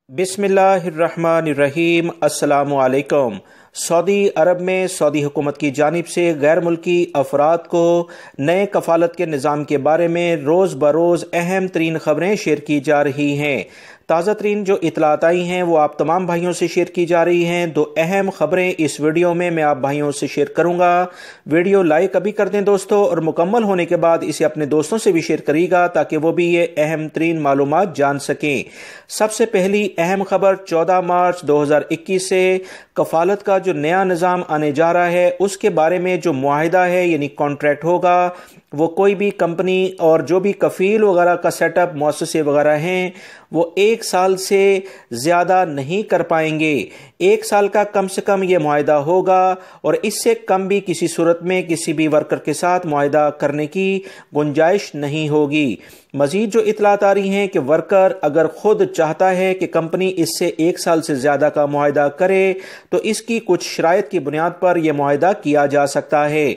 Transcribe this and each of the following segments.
بسم اللہ الرحمن الرحیم۔ السلام علیکم۔ سعودی عرب میں سعودی حکومت کی جانب سے غیر ملکی افراد کو نئے کفالت کے نظام کے بارے میں روز بروز اہم ترین خبریں شیئر کی جا رہی ہیں۔ تازہ ترین جو اطلاعات آئی ہیں وہ آپ تمام بھائیوں سے شیئر کی جا رہی ہیں۔ دو اہم خبریں اس ویڈیو میں آپ بھائیوں سے شیئر کروں گا۔ ویڈیو لائک ابھی کر دیں دوستو، اور مکمل ہونے کے بعد اسے اپنے دوستوں سے بھی شیئر کریے گا تاکہ وہ بھی یہ اہم ترین معلومات جان سکیں۔ سب سے پہلی اہم خبر 14 مارچ 2021 سے کفالت کا جو نیا نظام آنے جا رہا ہے اس کے بارے میں جو معاہدہ ہے یعنی کانٹریکٹ ہوگا، وہ کوئی بھی کمپنی اور جو بھی کفیل وغیرہ کا سیٹ اپ مؤسسے وغیرہ ہیں وہ 1 سال سے زیادہ نہیں کر پائیں گے۔ 1 سال کا کم سے کم یہ معاہدہ ہوگا، اور اس سے کم بھی کسی صورت میں کسی بھی ورکر کے ساتھ معاہدہ کرنے کی گنجائش نہیں ہوگی۔ مزید جو اطلاعات آ رہی ہیں کہ ورکر اگر خود چاہتا ہے کہ کمپنی اس سے 1 سال سے زیادہ کا معاہدہ کرے تو اس کی کچھ شرائط کی بنیاد پر یہ معاہدہ کیا جا سکتا ہے۔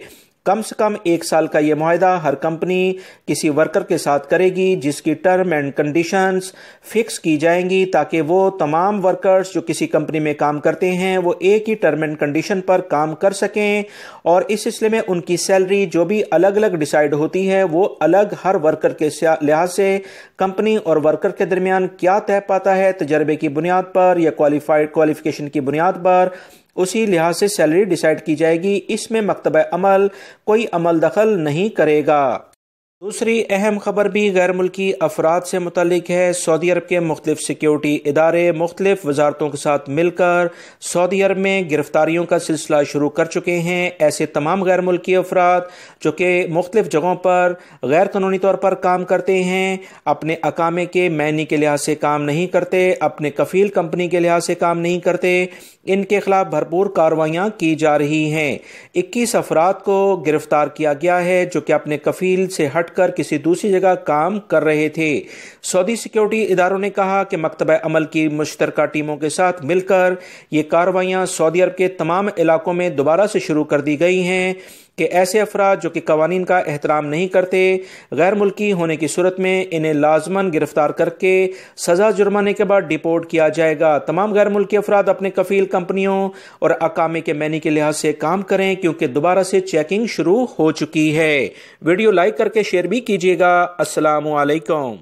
کم سے کم 1 سال کا یہ معاہدہ ہر کمپنی کسی ورکر کے ساتھ کرے گی، جس کی ٹرم اینڈ کنڈیشنز فکس کی جائیں گی تاکہ وہ تمام ورکرز جو کسی کمپنی میں کام کرتے ہیں وہ ایک ہی ٹرم اینڈ کنڈیشن پر کام کر سکیں، اور اس سلسلے میں ان کی سیلری جو بھی الگ الگ ڈیسائیڈ ہوتی ہے وہ الگ ہر ورکر کے لحاظ سے کمپنی اور ورکر کے درمیان کیا طے پاتا ہے تجربے کی بنیاد پر یا کوالیفیکیشن کی بنیاد پر، اسی لحاظ سے سیلری ڈیسائیڈ کی جائے گی۔ اس میں مکتبہ عمل کوئی عمل دخل نہیں کرے گا۔ دوسری اہم خبر بھی غیر ملکی افراد سے متعلق ہے۔ سعودی عرب کے مختلف سیکیورٹی ادارے مختلف وزارتوں کے ساتھ مل کر سعودی عرب میں گرفتاریوں کا سلسلہ شروع کر چکے ہیں۔ ایسے تمام غیر ملکی افراد جو کہ مختلف جگہوں پر غیر قانونی طور پر کام کرتے ہیں، اپنے اقامے کے معنی کے لحاظ سے کام نہیں کرتے، اپنے کفیل کمپنی کے لحاظ سے کام نہیں کرتے، ان کے خلاف بھرپور کارروائیاں کی جا رہی ہیں۔ 21 افراد کو گرفتار کیا گیا ہے جو کہ اپنے کفیل سے ہٹ کر کسی دوسری جگہ کام کر رہے تھے۔ سعودی سیکیورٹی اداروں نے کہا کہ مکتبہ عمل کی مشترکہ ٹیموں کے ساتھ مل کر یہ کارروائیاں سعودی عرب کے تمام علاقوں میں دوبارہ سے شروع کر دی گئی ہیں کہ ایسے افراد جو کہ قوانین کا احترام نہیں کرتے، غیر ملکی ہونے کی صورت میں انہیں لازماً گرفتار کر کے سزا جرمانے کے بعد ڈیپورٹ کیا جائے گا۔ تمام غیر ملکی افراد اپنے کفیل کمپنیوں اور اقامے کے معنی کے لحاظ سے کام کریں کیونکہ دوبارہ سے چیکنگ شروع ہو چکی ہے۔ ویڈیو لائک کر کے شیئر بھی کیجیے گا۔ السلام علیکم۔